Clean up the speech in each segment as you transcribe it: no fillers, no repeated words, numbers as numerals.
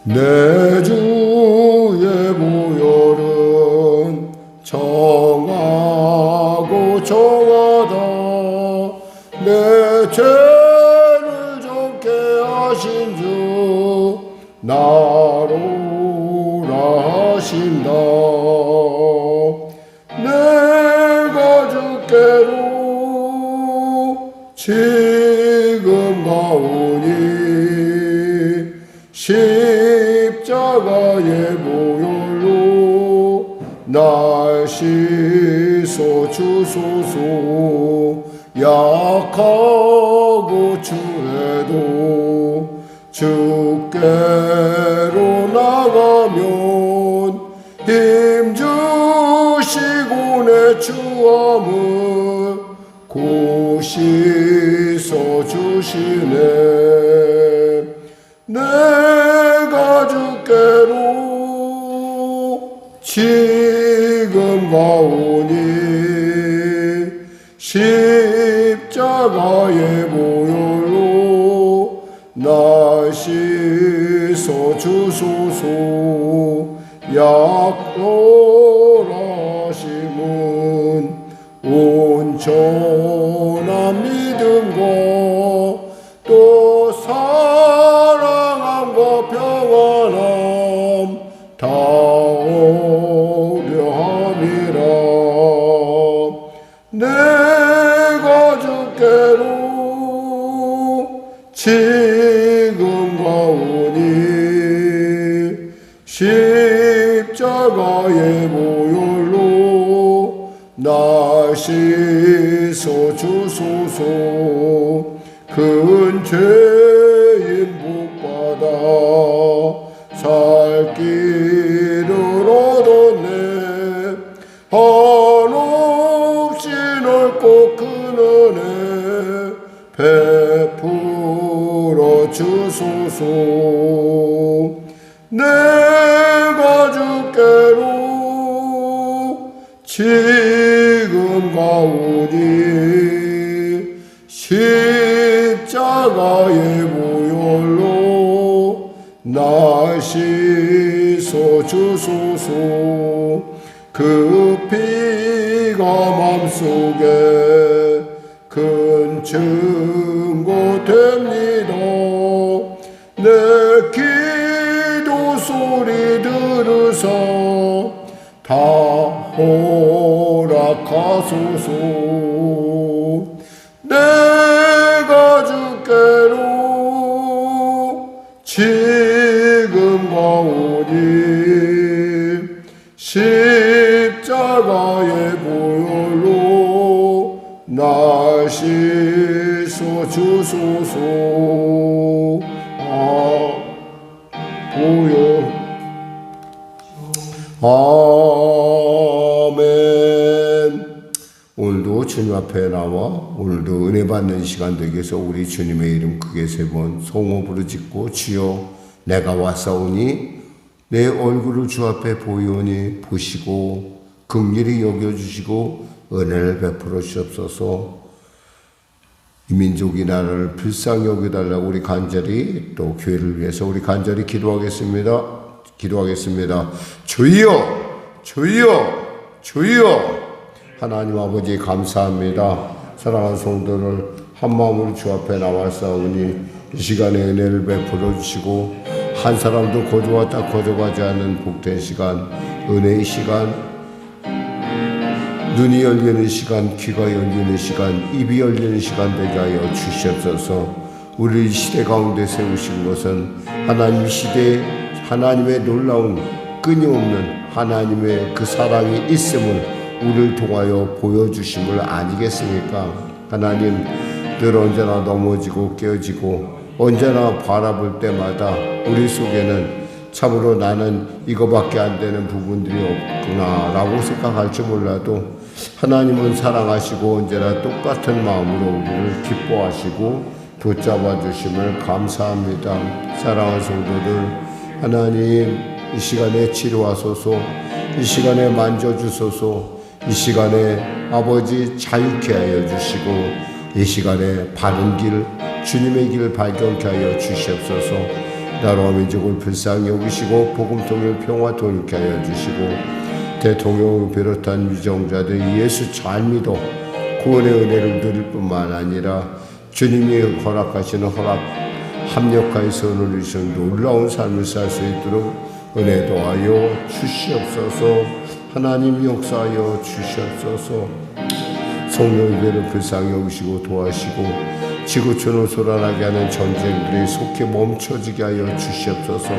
내 주의 보혈은 정하고 정하다. 내 죄를 정케 하신 주 나로라 하신다. 내가 주께로 지금 가오니 십자가의 보혈로 날 씻어 주소서. 약하고 추해도 주께로 나가면 힘 주시고 내 추함을 곧 씻어 주시네. 내가 주께로 지금 가오니 십자가의 보혈로 날 씻어 주소서. 약로라심은 온전한 믿음과 또 사랑함과 평안함 다 오려함이라. 내가 주께로 지금 가오니 십자가의 보혈로 날 씻어 주소서. 큰 죄인 복받아 살 길을 얻었네. 한없이 넓고 큰 은혜 베풀어 주소서. 내가 주께로 지금 가오니 십자가의 보혈로 날 씻어 주소서. 그 피가 맘속에 큰 증거 됩니다. 내 기도 소리 들으사 다 허락하소서. 내가 주께로 지금 가오니 십자가의 보혈로 날 씻어 주소서. 보혈 아멘. 오늘도 주님 앞에 나와 오늘도 은혜 받는 시간 되게 해서 우리 주님의 이름 크게 세 번 송호 부르짖고 주여 내가 왔사오니 내 얼굴을 주 앞에 보이오니 보시고 긍휼히 여겨주시고 은혜를 베풀어 주옵소서. 이 민족이 나를 불쌍히 여겨달라고 우리 간절히 또 교회를 위해서 우리 간절히 기도하겠습니다. 주여 주여 주여. 하나님 아버지 감사합니다. 사랑하는 성도를 한마음으로 주 앞에 나왔사오니 이 시간에 은혜를 베풀어 주시고 한 사람도 거저왔다 거저가지 않는 복된 시간, 은혜의 시간, 눈이 열리는 시간, 귀가 열리는 시간, 입이 열리는 시간 되게 하여 주시옵소서. 우리 시대 가운데 세우신 것은 하나님 시대에 하나님의 놀라운 끊임없는 하나님의 그 사랑이 있음을 우리를 통하여 보여주심을 아니겠습니까? 하나님 늘 언제나 넘어지고 깨어지고 언제나 바라볼 때마다 우리 속에는 참으로 나는 이거밖에 안 되는 부분들이 없구나 라고 생각할지 몰라도 하나님은 사랑하시고 언제나 똑같은 마음으로 우리를 기뻐하시고 붙잡아 주심을 감사합니다. 사랑하는 성도들, 하나님 이 시간에 치료하소서, 이 시간에 만져주소서, 이 시간에 아버지 자유케 하여 주시고 이 시간에 바른 길, 주님의 길을 발견케 하여 주시옵소서. 나라와 민족을 불쌍히 여기시고 복음통일 평화 통일케 하여 주시고 대통령을 비롯한 위정자들이 예수 잘 믿어 구원의 은혜를 누릴 뿐만 아니라 주님이 허락하시는 합력하여서 누리시는 놀라운 삶을 살 수 있도록 은혜 도하여 주시옵소서. 하나님 역사하여 주시옵소서. 성령님을 불쌍히 여기시고 도와시고 지구촌을 소란하게 하는 전쟁들이 속히 멈춰지게 하여 주시옵소서.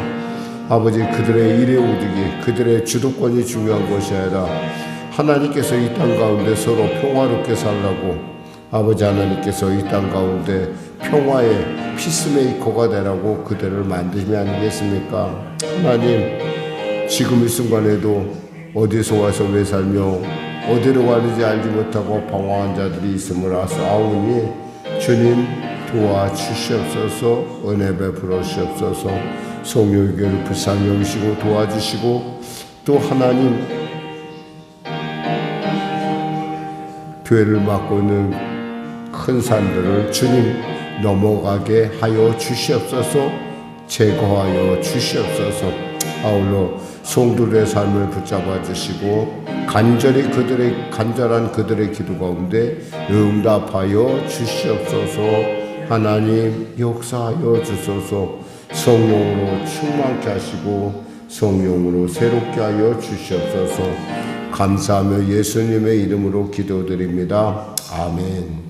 아버지, 그들의 일의 오직이 그들의 주도권이 중요한 것이 아니라 하나님께서 이 땅 가운데 서로 평화롭게 살라고 아버지 하나님께서 이 땅 가운데 평화의 피스메이커가 되라고 그들을 만드시면 아니겠습니까? 하나님, 지금 이 순간에도 어디서 와서 왜 살며 어디로 가는지 알지 못하고 방황한 자들이 있음을 아오니 주님 도와주시옵소서. 은혜 베풀어 주시옵소서. 성령의 교회를 불쌍히 여기시고 도와주시고 또 하나님 교회를 맡고 있는 큰 산들을 주님 넘어가게 하여 주시옵소서. 제거하여 주시옵소서. 아울러 성도들의 삶을 붙잡아 주시고 간절한 그들의 기도 가운데 응답하여 주시옵소서. 하나님 역사하여 주소서. 성령으로 충만케 하시고 성령으로 새롭게 하여 주시옵소서. 감사하며 예수님의 이름으로 기도드립니다. 아멘.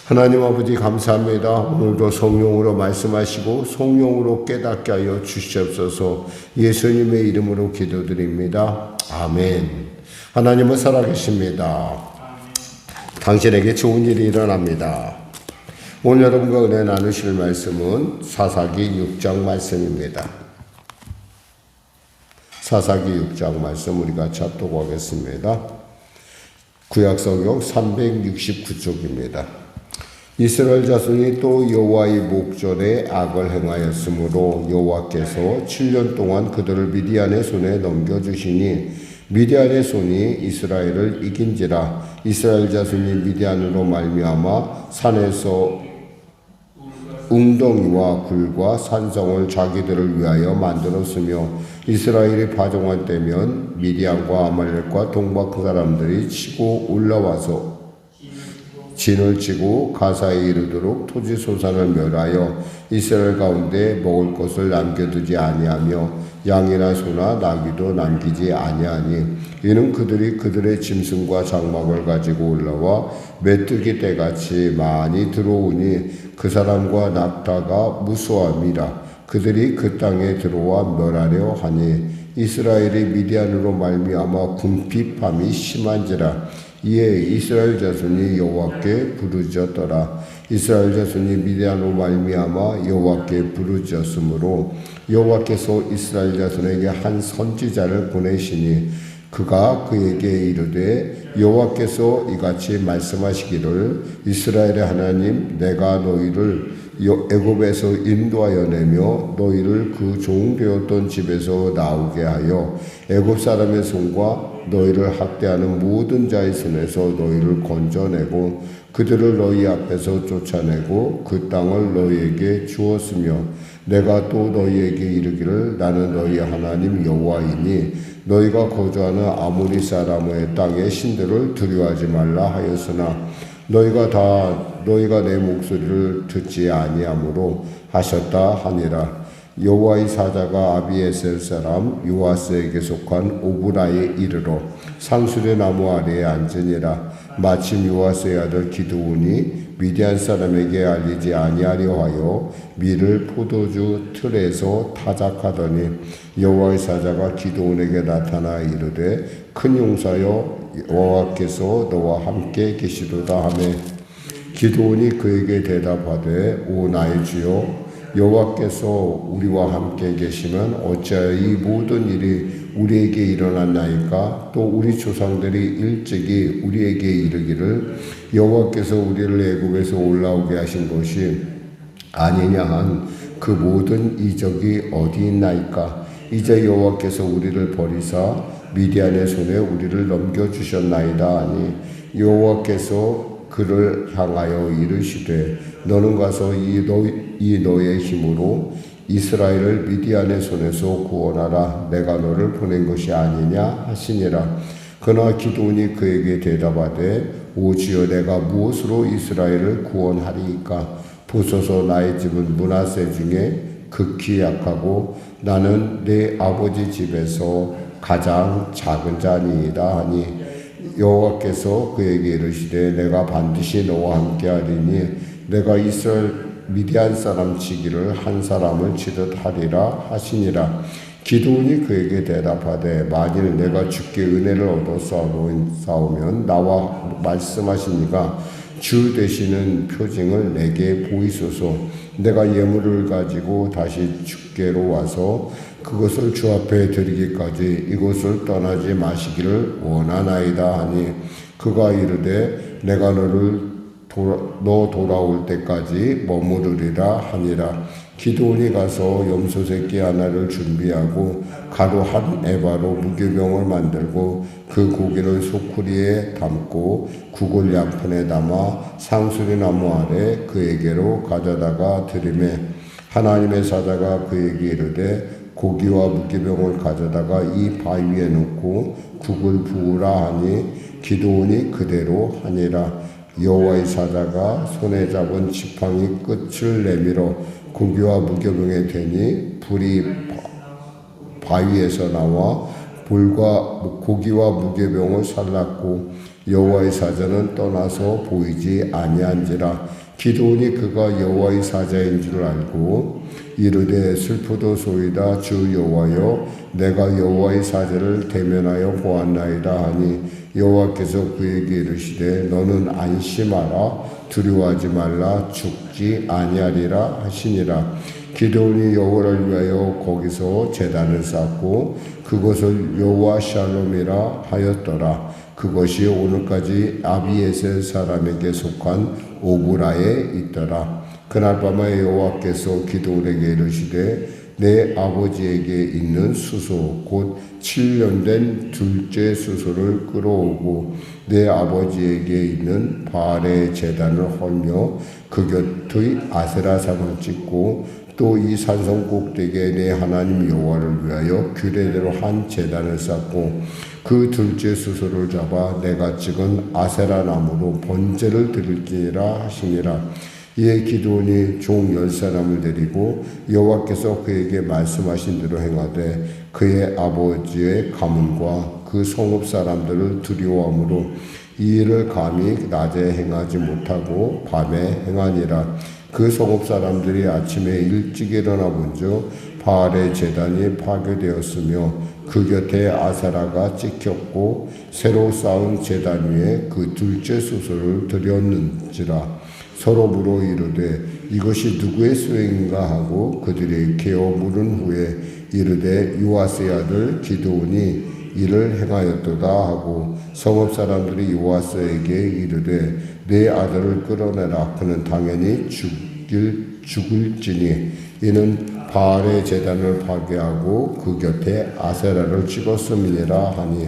하나님 아버지 감사합니다. 오늘도 성령으로 말씀하시고 성령으로 깨닫게 하여 주시옵소서. 예수님의 이름으로 기도드립니다. 아멘. 하나님은 살아계십니다. 당신에게 좋은 일이 일어납니다. 오늘 여러분과 은혜 나누실 말씀은 사사기 6장 말씀입니다. 사사기 6장 말씀 우리가 찾도록 하겠습니다. 구약성경 369쪽입니다. 이스라엘 자손이 또 여호와의 목전에 악을 행하였으므로 여호와께서 7년 동안 그들을 미디안의 손에 넘겨주시니 미디안의 손이 이스라엘을 이긴지라. 이스라엘 자손이 미디안으로 말미암아 산에서 웅덩이와 굴과 산성을 자기들을 위하여 만들었으며 이스라엘이 파종할 때면 미디안과 아말렉과 동방 사람들이 치고 올라와서 진을 치고 가사에 이르도록 토지 소산을 멸하여 이스라엘 가운데 먹을 것을 남겨두지 아니하며 양이나 소나 나귀도 남기지 아니하니 이는 그들이 그들의 짐승과 장막을 가지고 올라와 메뚜기 떼같이 많이 들어오니 그 사람과 낙타가 무수함이라. 그들이 그 땅에 들어와 멸하려 하니 이스라엘이 미디안으로 말미암아 궁핍함이 심한지라. 이에 이스라엘 자손이 여호와께 부르짖었더라. 이스라엘 자손이 미디안으로 말미암아 여호와께 부르짖었으므로 여호와께서 이스라엘 자손에게 한 선지자를 보내시니 그가 그에게 이르되 여호와께서 이같이 말씀하시기를 이스라엘의 하나님 내가 너희를 애굽에서 인도하여 내며 너희를 그 종되었던 집에서 나오게 하여 애굽 사람의 손과 너희를 학대하는 모든 자의 손에서 너희를 건져내고 그들을 너희 앞에서 쫓아내고 그 땅을 너희에게 주었으며 내가 또 너희에게 이르기를 나는 너희 하나님 여호와이니 너희가 거주하는 아모리 사람의 땅의 신들을 두려워하지 말라 하였으나 너희가 내 목소리를 듣지 아니하므로 하셨다 하니라. 여호와의 사자가 아비에셀 사람 요아스에게 속한 오브라에 이르러 상수리 나무 아래에 앉으니라. 마침 요아스의 아들 기드온이 미디안 사람에게 알리지 아니하려 하여 밀을 포도주 틀에서 타작하더니 여호와의 사자가 기드온에게 나타나 이르되 큰 용사여 여호와께서 너와 함께 계시도다 하매 기드온이 그에게 대답하되 오 나의 주여 여호와께서 우리와 함께 계시면 어찌하여 이 모든 일이 우리에게 일어났나이까? 또 우리 조상들이 일찍이 우리에게 이르기를 여호와께서 우리를 애굽에서 올라오게 하신 것이 아니냐 한 그 모든 이적이 어디 있나이까? 이제 여호와께서 우리를 버리사 미디안의 손에 우리를 넘겨주셨나이다 하니 여호와께서 그를 향하여 이르시되 너는 가서 이 너의 힘으로 이스라엘을 미디안의 손에서 구원하라. 내가 너를 보낸 것이 아니냐 하시니라. 그러나 기드온이 그에게 대답하되 오 주여 내가 무엇으로 이스라엘을 구원하리이까. 보소서 나의 집은 므낫세 중에 극히 약하고 나는 내 아버지 집에서 가장 작은 자니이다 하니 여호와께서 그에게 이르시되 내가 반드시 너와 함께하리니 내가 이스라엘 미디안 사람 치기를 한 사람을 치듯 하리라 하시니라. 기드온이 그에게 대답하되 만일 내가 주께 은혜를 얻어 싸우면 나와 말씀하시니가 주 되시는 표징을 내게 보이소서. 내가 예물을 가지고 다시 주께로 와서 그것을 주 앞에 드리기까지 이곳을 떠나지 마시기를 원하나이다 하니 그가 이르되 내가 너 돌아올 때까지 머무르리라 하니라. 기드온이 가서 염소 새끼 하나를 준비하고 가루 한 에바로 무교병을 만들고 그 고기를 소쿠리에 담고 구골 양푼에 담아 상수리 나무 아래 그에게로 가져다가 드리매 하나님의 사자가 그에게 이르되 고기와 무교병을 가져다가 이 바위에 놓고 국을 부으라 하니 기드온이 그대로 하니라. 여호와의 사자가 손에 잡은 지팡이 끝을 내밀어 고기와 무교병에 대니 불이 바위에서 나와 고기와 무교병을 살랐고 여호와의 사자는 떠나서 보이지 아니한지라. 기드온이 그가 여호와의 사자인 줄 알고 이르되 슬프도소이다 주 여호와여 내가 여호와의 사자를 대면하여 보았나이다 하니 여호와께서 그에게 이르시되 너는 안심하라 두려워하지 말라 죽지 아니하리라 하시니라. 기드온이 여호와를 위하여 거기서 제단을 쌓고 그것을 여호와 샬롬이라 하였더라. 그것이 오늘까지 아비에셀 사람에게 속한 오브라에 있더라. 그날 밤에 여호와께서 기드온에게 이르시되 내 아버지에게 있는 수소 곧 7년 된 둘째 수소를 끌어오고 내 아버지에게 있는 바알의 제단을 헐며 그 곁의 아세라상을 찍고 또 이 산성 꼭대기에 내 하나님 여호와를 위하여 규례대로 한 제단을 쌓고 그 둘째 수소를 잡아 내가 찍은 아세라 나무로 번제를 드릴지니라 하시니라. 이에 기드온이 종 10사람을 데리고 여호와께서 그에게 말씀하신 대로 행하되 그의 아버지의 가문과 그 성읍 사람들을 두려워하므로 이 일을 감히 낮에 행하지 못하고 밤에 행하니라. 그 성읍 사람들이 아침에 일찍 일어나 본즉 바알의 제단이 파괴되었으며 그 곁에 아세라가 찍혔고 새로 쌓은 제단 위에 그 둘째 수소를 드렸는지라. 서로 물어 이르되 이것이 누구의 수행인가 하고 그들이 개어 물은 후에 이르되 요아스의 아들 기드온이 이를 행하였도다 하고 성읍 사람들이 요아스에게 이르되 내 아들을 끌어내라. 그는 당연히 죽을지니 이는 바알의 제단을 파괴하고 그 곁에 아세라를 찍었음이니라 하니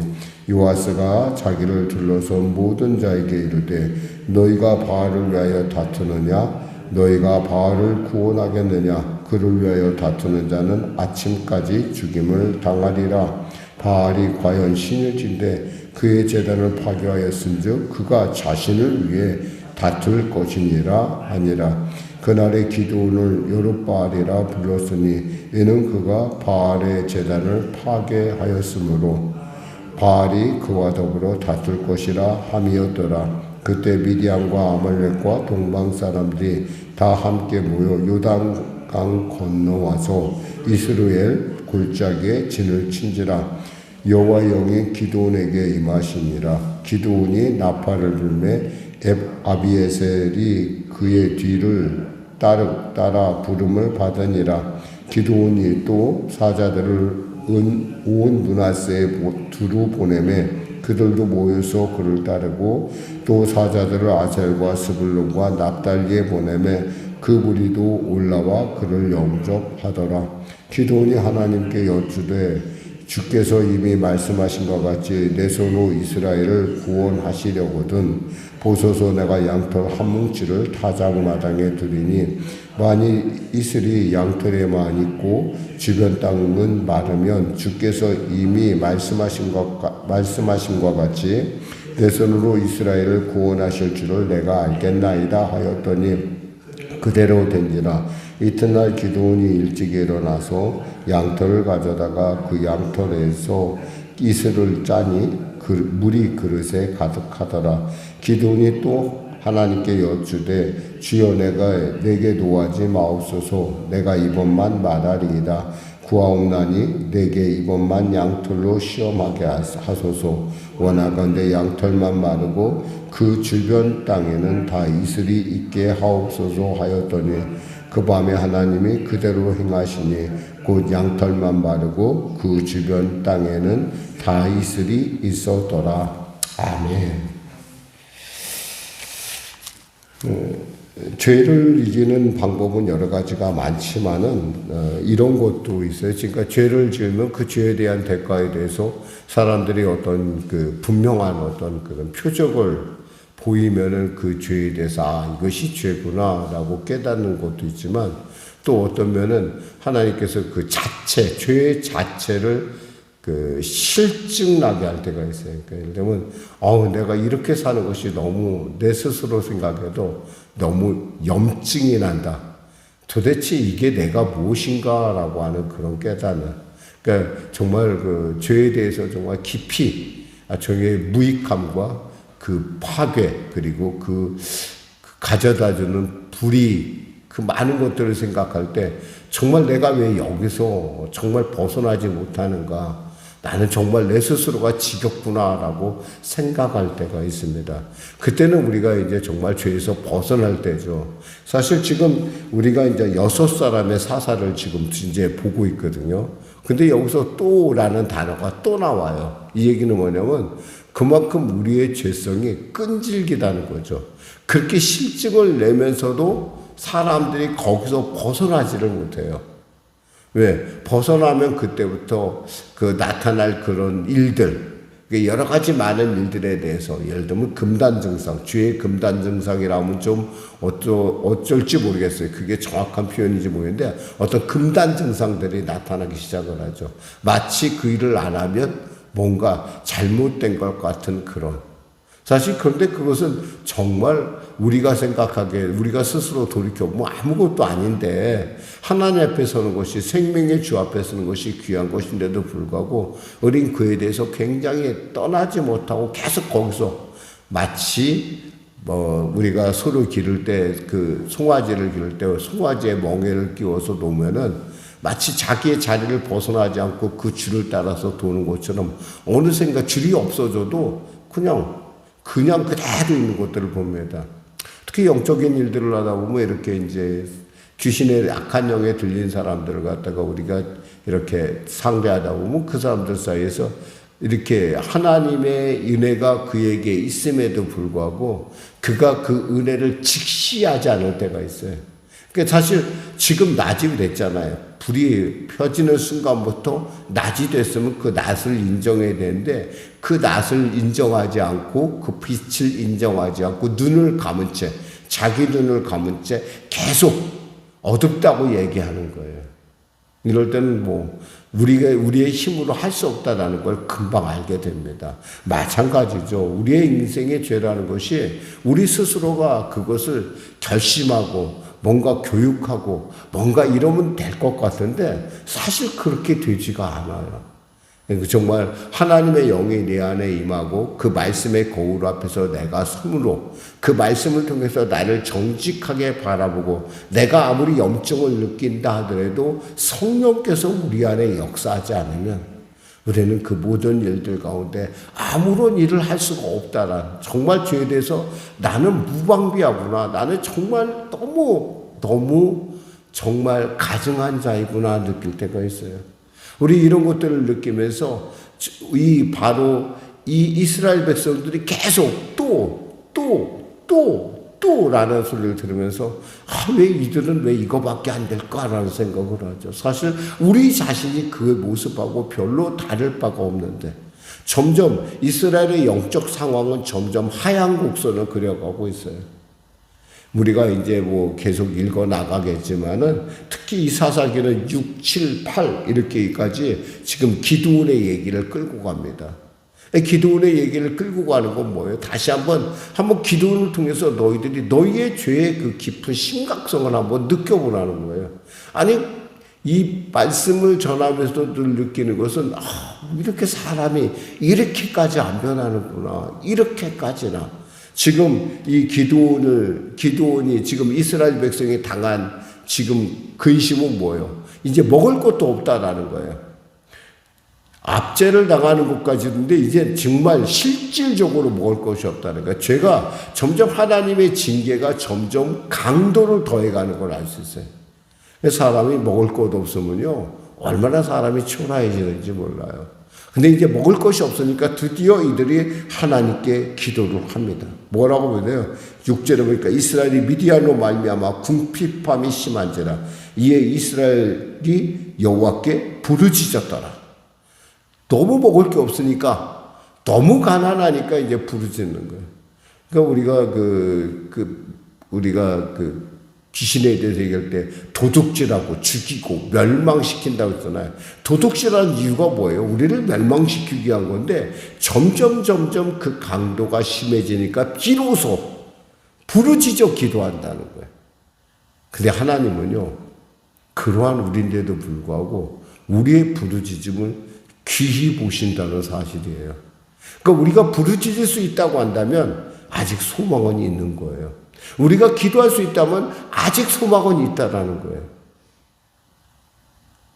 요아스가 자기를 둘러서 모든 자에게 이르되 너희가 바알을 위하여 다투느냐 너희가 바알을 구원하겠느냐 그를 위하여 다투는 자는 아침까지 죽임을 당하리라. 바알이 과연 신일진데 그의 제단을 파괴하였은즉 그가 자신을 위해 다툴 것이니라 하니라. 그날에 기드온을 여룻바알이라 불렀으니 이는 그가 바알의 제단을 파괴하였으므로 바알이 그와 더불어 다툴 것이라 함이었더라. 그때 미디안과 아말렉과 동방 사람들이 다 함께 모여 요단강 건너와서 이스라엘 골짜기에 진을 친지라. 여호와 영이 기드온에게 임하시니라. 기드온이 나팔을 불매 아비에셀이 그의 뒤를 따라 부름을 받으니라. 기드온이 또 사자들을 온 므낫세에 두루 보내매 그들도 모여서 그를 따르고 또 사자들을 아셀과 스불론과 납달리에 보내매 그 무리도 올라와 그를 영접하더라. 기드온이 하나님께 여쭈되 주께서 이미 말씀하신 것 같이 내 손으로 이스라엘을 구원하시려거든 보소서. 내가 양털 한 뭉치를 타작마당에 두리니 만일 이슬이 양털에만 있고 주변 땅은 마르면 주께서 이미 말씀하신 것과 같이 내 손으로 이스라엘을 구원하실 줄을 내가 알겠나이다 하였더니 그대로 된지라. 이튿날 기드온이 일찍 일어나서 양털을 가져다가 그 양털에서 이슬을 짜니 물이 그릇에 가득하더라. 기드온이 또 하나님께 여쭈되 주여 내게 노하지 마옵소서. 내가 이번만 말하리이다. 구하옵나니 내게 이번만 양털로 시험하게 하소서. 원하건대 양털만 마르고 그 주변 땅에는 다 이슬이 있게 하옵소서 하였더니 그 밤에 하나님이 그대로 행하시니 곧 양털만 마르고 그 주변 땅에는 다 이슬이 있었더라. 아멘. 죄를 이기는 방법은 여러 가지가 많지만은 이런 것도 있어요. 그러니까 죄를 지으면 그 죄에 대한 대가에 대해서 사람들이 어떤 그 분명한 어떤 그런 표적을 보이면은 그 죄에 대해서 이것이 죄구나라고 깨닫는 것도 있지만 또 어떤 면은 하나님께서 그 자체 죄의 자체를 그 실증나게 할 때가 있어요. 그러니까 예를 들면 내가 이렇게 사는 것이 너무 내 스스로 생각해도 너무 염증이 난다. 도대체 이게 내가 무엇인가라고 하는 그런 깨닫는. 그러니까 정말 그 죄에 대해서 정말 깊이 죄의 무익함과 그 파괴 그리고 그 가져다주는 불이 그 많은 것들을 생각할 때 정말 내가 왜 여기서 정말 벗어나지 못하는가. 나는 정말 내 스스로가 지겹구나라고 생각할 때가 있습니다. 그때는 우리가 이제 정말 죄에서 벗어날 때죠. 사실 지금 우리가 이제 6사람의 사사를 지금 이제 보고 있거든요. 근데 여기서 또라는 단어가 또 나와요. 이 얘기는 뭐냐면 그만큼 우리의 죄성이 끈질기다는 거죠. 그렇게 실증을 내면서도 사람들이 거기서 벗어나지를 못해요. 왜? 벗어나면 그때부터 그 나타날 그런 일들, 여러 가지 많은 일들에 대해서, 예를 들면 금단 증상, 죄의 금단 증상이라면 좀 어쩔지 모르겠어요. 그게 정확한 표현인지 모르겠는데 어떤 금단 증상들이 나타나기 시작을 하죠. 마치 그 일을 안 하면 뭔가 잘못된 것 같은 그런. 사실 그런데 그것은 정말 우리가 생각하기에 우리가 스스로 돌이켜보면 아무것도 아닌데 하나님 앞에 서는 것이 생명의 주 앞에 서는 것이 귀한 것인데도 불구하고 우린 그에 대해서 굉장히 떠나지 못하고 계속 거기서 마치 우리가 소를 기를 때 그 송아지를 기를 때 송아지에 멍에를 끼워서 놓으면은 마치 자기의 자리를 벗어나지 않고 그 줄을 따라서 도는 것처럼 어느샌가 줄이 없어져도 그냥 그대로 있는 것들을 봅니다. 특히 영적인 일들을 하다 보면 이렇게 이제 귀신의 악한 영에 들린 사람들을 갖다가 우리가 이렇게 상대하다 보면 그 사람들 사이에서 이렇게 하나님의 은혜가 그에게 있음에도 불구하고 그가 그 은혜를 직시하지 않을 때가 있어요. 그러니까 사실 지금 낮이 됐잖아요. 불이 펴지는 순간부터 낮이 됐으면 그 낮을 인정해야 되는데 그 낮을 인정하지 않고 그 빛을 인정하지 않고 눈을 감은 채 자기 눈을 감은 채 계속 어둡다고 얘기하는 거예요. 이럴 때는 우리의 힘으로 할 수 없다라는 걸 금방 알게 됩니다. 마찬가지죠. 우리의 인생의 죄라는 것이 우리 스스로가 그것을 결심하고 뭔가 교육하고 뭔가 이러면 될 것 같은데 사실 그렇게 되지가 않아요. 정말 하나님의 영이 내 안에 임하고 그 말씀의 거울 앞에서 내가 섬으로 그 말씀을 통해서 나를 정직하게 바라보고 내가 아무리 염증을 느낀다 하더라도 성령께서 우리 안에 역사하지 않으면 우리는 그 모든 일들 가운데 아무런 일을 할 수가 없다라는 정말 죄에 대해서 나는 무방비하구나. 나는 정말 너무 정말 가증한 자이구나 느낄 때가 있어요. 우리 이런 것들을 느끼면서 바로 이 이스라엘 백성들이 계속 라는 소리를 들으면서 왜 이들은 왜 이거밖에 안 될까라는 생각을 하죠. 사실 우리 자신이 그 모습하고 별로 다를 바가 없는데 점점 이스라엘의 영적 상황은 점점 하향 곡선을 그려가고 있어요. 우리가 이제 뭐 계속 읽어 나가겠지만은 특히 이 사사기는 6, 7, 8 이렇게까지 지금 기드온의 얘기를 끌고 갑니다. 기드온의 얘기를 끌고 가는 건 뭐예요? 다시 한번 기드온을 통해서 너희들이 너희의 죄의 그 깊은 심각성을 한번 느껴보라는 거예요. 아니 이 말씀을 전하면서도 늘 느끼는 것은 이렇게 사람이 이렇게까지 안 변하는구나. 이렇게까지나. 지금 이 기드온이 지금 이스라엘 백성이 당한 지금 근심은 뭐예요? 이제 먹을 것도 없다라는 거예요. 압제를 당하는 것까지인데 이제 정말 실질적으로 먹을 것이 없다는 거예요. 죄가 점점 하나님의 징계가 점점 강도를 더해가는 걸 알 수 있어요. 사람이 먹을 것 없으면요 얼마나 사람이 초라해지는지 몰라요. 근데 이제 먹을 것이 없으니까 드디어 이들이 하나님께 기도를 합니다. 뭐라고 보내요? 6절에 보니까 이스라엘이 미디안으로 말미암아 궁핍함이 심한지라 이에 이스라엘이 여호와께 부르짖었더라. 너무 먹을 게 없으니까 너무 가난하니까 이제 부르짖는 거예요. 그러니까 우리가 귀신에 대해서 얘기할 때 도둑질하고 죽이고 멸망시킨다고 했잖아요. 도둑질하는 이유가 뭐예요? 우리를 멸망시키기 위한 건데 점점 그 강도가 심해지니까 비로소 부르짖어 기도한다는 거예요. 근데 하나님은요 그러한 우리인데도 불구하고 우리의 부르짖음을 귀히 보신다는 사실이에요. 그러니까 우리가 부르짖을 수 있다고 한다면 아직 소망은 있는 거예요. 우리가 기도할 수 있다면 아직 소망은 있다라는 거예요.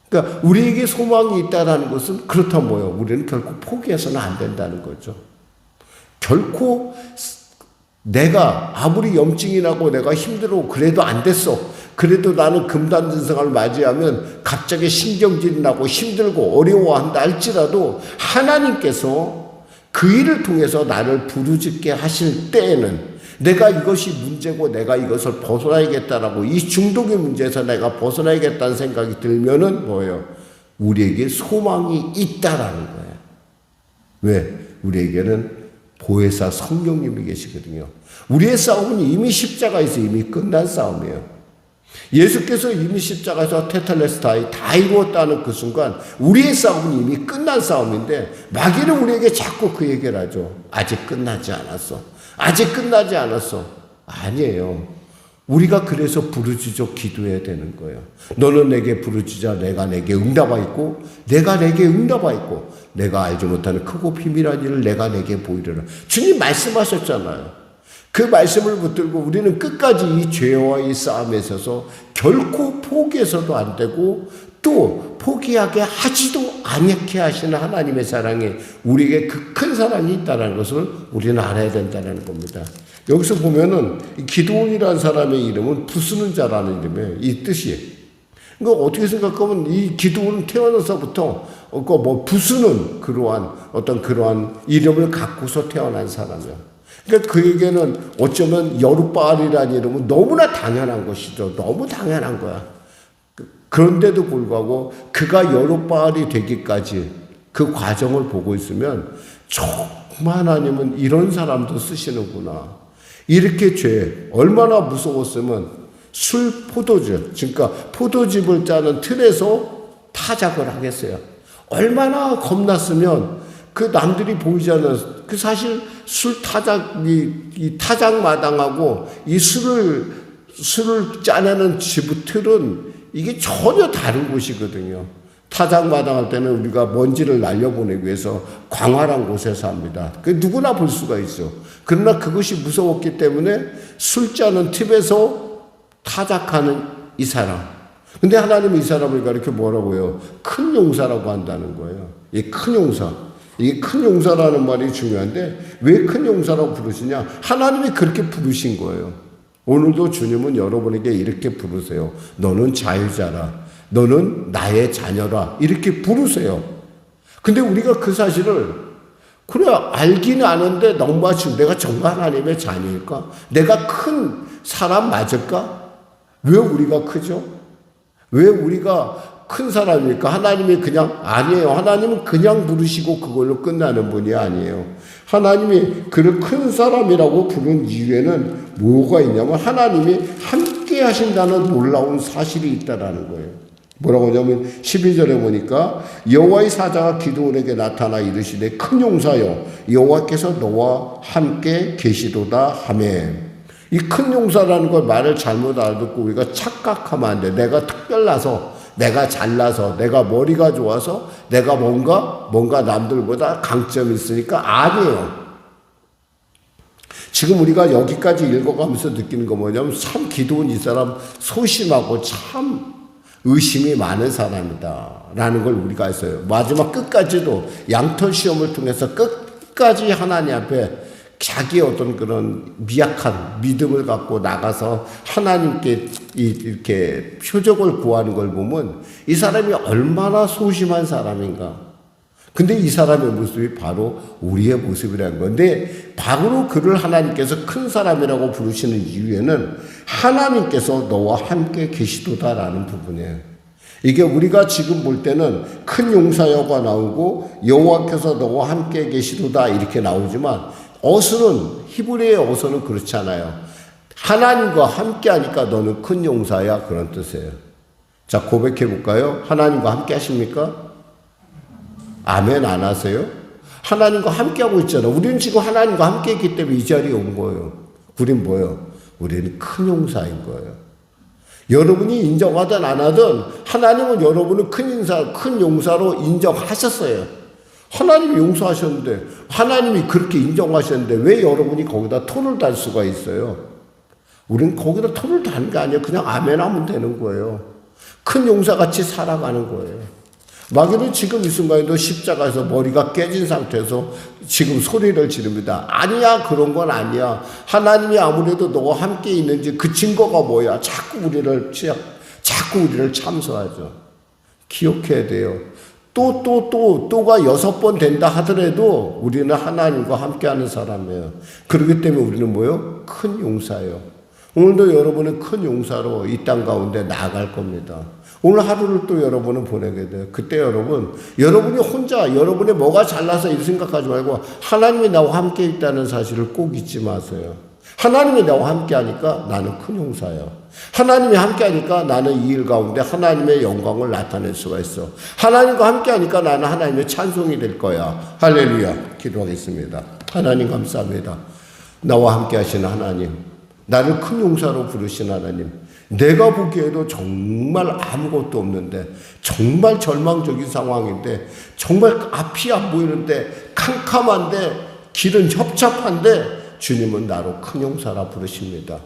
그러니까 우리에게 소망이 있다라는 것은 그렇다면 뭐예요? 우리는 결코 포기해서는 안 된다는 거죠. 결코 내가 아무리 염증이 나고 내가 힘들어 그래도 안 됐어. 그래도 나는 금단전생을 맞이하면 갑자기 신경질이 나고 힘들고 어려워한다 할지라도 하나님께서 그 일을 통해서 나를 부르짖게 하실 때에는 내가 이것이 문제고 내가 이것을 벗어나야겠다라고 이 중독의 문제에서 내가 벗어나야겠다는 생각이 들면은 뭐예요? 우리에게 소망이 있다라는 거예요. 왜? 우리에게는 보혜사 성령님이 계시거든요. 우리의 싸움은 이미 십자가에서 이미 끝난 싸움이에요. 예수께서 이미 십자가에서 테텔레스타이 다 이루었다는 그 순간 우리의 싸움은 이미 끝난 싸움인데 마귀는 우리에게 자꾸 그 얘기를 하죠. 아직 끝나지 않았어. 아직 끝나지 않았어. 아니에요. 우리가 그래서 부르짖어 기도해야 되는 거예요. 너는 내게 부르짖어 내가 내게 응답하였고 내가 내게 응답하였고 내가 알지 못하는 크고 비밀한 일을 내가 내게 보이리라. 주님 말씀하셨잖아요. 그 말씀을 붙들고 우리는 끝까지 이 죄와 이 싸움에 있어서 결코 포기해서도 안 되고 또 포기하게 하지도 않게 하시는 하나님의 사랑에 우리에게 그 큰 사랑이 있다는 것을 우리는 알아야 된다는 겁니다. 여기서 보면은 기드온이라는 사람의 이름은 부수는 자라는 이름이에요. 이 뜻이. 그러니까 어떻게 생각하면 이 기드온은 태어나서부터 부수는 그러한 이름을 갖고서 태어난 사람이에요. 그러니까 그에게는 어쩌면 여룻바알이라는 이름은 너무나 당연한 것이죠. 너무 당연한 거야. 그런데도 불구하고 그가 여룻바알이 되기까지 그 과정을 보고 있으면 정말 하나님은 이런 사람도 쓰시는구나. 이렇게 죄 얼마나 무서웠으면 술 포도즙 그러니까 포도즙을 짜는 틀에서 타작을 하겠어요. 얼마나 겁났으면 그 남들이 보이지 않는 그 사실 술 타작 이 타작 마당하고 이 술을 짜내는 집 틀은 이게 전혀 다른 곳이거든요. 타작 마당할 때는 우리가 먼지를 날려보내기 위해서 광활한 곳에서 합니다. 그 누구나 볼 수가 있어. 그러나 그것이 무서웠기 때문에 술 짜는 팁에서 타작하는 이 사람. 근데 하나님은 이 사람을 가리켜 뭐라고 해요? 큰 용사라고 한다는 거예요. 이 큰 용사. 이게 큰 용사라는 말이 중요한데 왜 큰 용사라고 부르시냐? 하나님이 그렇게 부르신 거예요. 오늘도 주님은 여러분에게 이렇게 부르세요. 너는 자유자라. 너는 나의 자녀라. 이렇게 부르세요. 근데 우리가 그 사실을 그래 알기는 아는데 너무 내가 정말 하나님의 자녀일까? 내가 큰 사람 맞을까? 왜 우리가 크죠? 왜 우리가 큰 사람입니까? 하나님이 그냥 아니에요. 하나님은 그냥 부르시고 그걸로 끝나는 분이 아니에요. 하나님이 그를 큰 사람이라고 부른 이유에는 뭐가 있냐면 하나님이 함께 하신다는 놀라운 사실이 있다라는 거예요. 뭐라고 하냐면 12절에 보니까 여호와의 사자가 기드온에게 나타나 이르시되 큰 용사여 여호와께서 너와 함께 계시도다 하매. 이 큰 용사라는 걸 말을 잘못 알아듣고 우리가 착각하면 안 돼. 내가 특별나서, 내가 잘나서, 내가 머리가 좋아서, 내가 뭔가 남들보다 강점이 있으니까 아니에요. 지금 우리가 여기까지 읽어가면서 느끼는 거 뭐냐면 참 기드온 이 사람 소심하고 참 의심이 많은 사람이다 라는 걸 우리가 했어요. 마지막 끝까지도 양털 시험을 통해서 끝까지 하나님 앞에 자기의 어떤 그런 미약한 믿음을 갖고 나가서 하나님께 이렇게 표적을 구하는 걸 보면 이 사람이 얼마나 소심한 사람인가. 근데 이 사람의 모습이 바로 우리의 모습이라는 건데, 바로 그를 하나님께서 큰 사람이라고 부르시는 이유에는 하나님께서 너와 함께 계시도다라는 부분이에요. 이게 우리가 지금 볼 때는 큰 용사여가 나오고 여호와께서 너와 함께 계시도다 이렇게 나오지만, 어순은, 히브리의 어순은 그렇지 않아요. 하나님과 함께 하니까 너는 큰 용사야, 그런 뜻이에요. 자, 고백해 볼까요? 하나님과 함께 하십니까? 아멘 안 하세요? 하나님과 함께 하고 있잖아요. 우리는 지금 하나님과 함께 했기 때문에 이 자리에 온 거예요. 우린 뭐예요? 우리는 큰 용사인 거예요. 여러분이 인정하든 안 하든 하나님은 여러분을 큰 용사로 인정하셨어요. 하나님이 용서하셨는데, 하나님이 그렇게 인정하셨는데 왜 여러분이 거기다 토를 달 수가 있어요? 우리는 거기다 토를 다는 게 아니에요. 그냥 아멘 하면 되는 거예요. 큰 용사같이 살아가는 거예요. 마귀는 지금 이 순간에도 십자가에서 머리가 깨진 상태에서 지금 소리를 지릅니다. 아니야, 그런 건 아니야. 하나님이 아무래도 너와 함께 있는지 그 증거가 뭐야? 자꾸 우리를 참소하죠. 기억해야 돼요. 또가 6번 된다 하더라도 우리는 하나님과 함께하는 사람이에요. 그렇기 때문에 우리는 뭐예요? 큰 용사예요. 오늘도 여러분은 큰 용사로 이 땅 가운데 나아갈 겁니다. 오늘 하루를 또 여러분은 보내게 돼요. 그때 여러분이 혼자 여러분의 뭐가 잘나서 이렇게 생각하지 말고 하나님이 나와 함께 있다는 사실을 꼭 잊지 마세요. 하나님이 나와 함께 하니까 나는 큰 용사예요. 하나님이 함께 하니까 나는 이 일 가운데 하나님의 영광을 나타낼 수가 있어. 하나님과 함께 하니까 나는 하나님의 찬송이 될 거야. 할렐루야. 기도하겠습니다. 하나님 감사합니다. 나와 함께 하시는 하나님, 나를 큰 용사로 부르신 하나님, 내가 보기에도 정말 아무것도 없는데, 정말 절망적인 상황인데, 정말 앞이 안 보이는데, 캄캄한데, 길은 협잡한데, 주님은 나로 큰 용사라 부르십니다.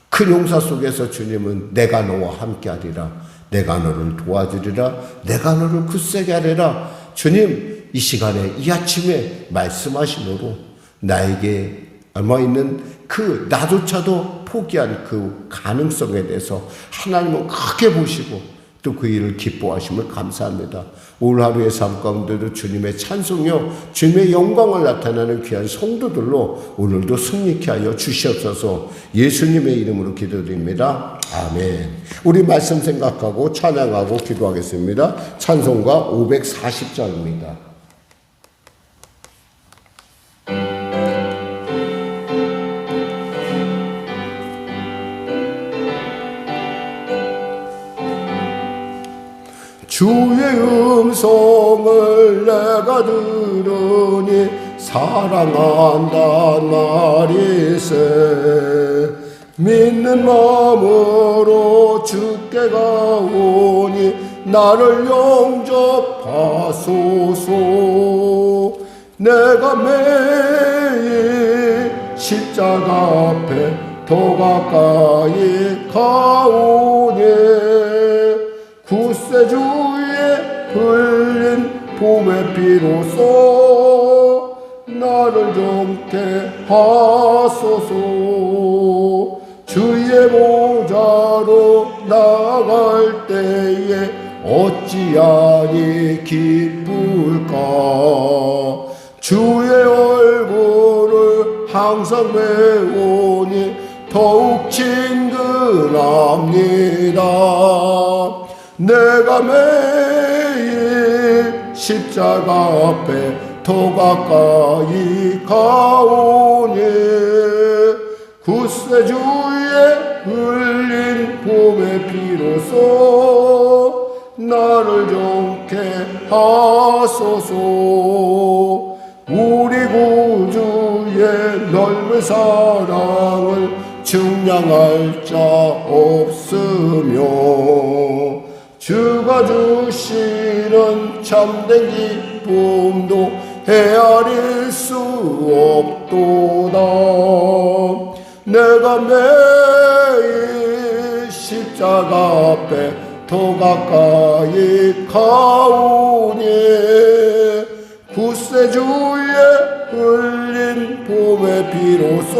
큰 용사 속에서 주님은 내가 너와 함께 하리라, 내가 너를 도와주리라, 내가 너를 굳세게 하리라. 주님, 이 시간에 이 아침에 말씀하심으로 나에게 얼마 있는 그 나조차도 포기한 그 가능성에 대해서 하나님은 크게 보시고 또 그 일을 기뻐하심을 감사합니다. 오늘 하루의 삶 가운데도 주님의 찬송이요, 주님의 영광을 나타내는 귀한 성도들로 오늘도 승리케 하여 주시옵소서. 예수님의 이름으로 기도드립니다. 아멘. 우리 말씀 생각하고 찬양하고 기도하겠습니다. 찬송가 540장입니다. 주의 음성을 내가 들으니 사랑한단 말이세. 믿는 마음으로 주께 가오니 나를 영접하소서. 내가 매일 십자가 앞에 더 가까이 가오니 구세주의 흘린 봄의 비로소 나를 정케 하소서. 주의 보좌로 나갈 때에 어찌하니 기쁠까. 주의 얼굴을 항상 배우니 더욱 친근합니다. 내가 매일 십자가 앞에 더 가까이 가오니 구세주의 흘린 봄의 피로써 나를 좋게 하소서. 우리 구주의 넓은 사랑을 증량할 자 없으며 주가 주시는 참된 기쁨도 헤아릴 수 없도다. 내가 매일 십자가 앞에 더 가까이 가오니 구세주의 흘린 봄의 피로써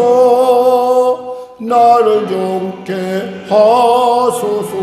나를 좋게 하소서.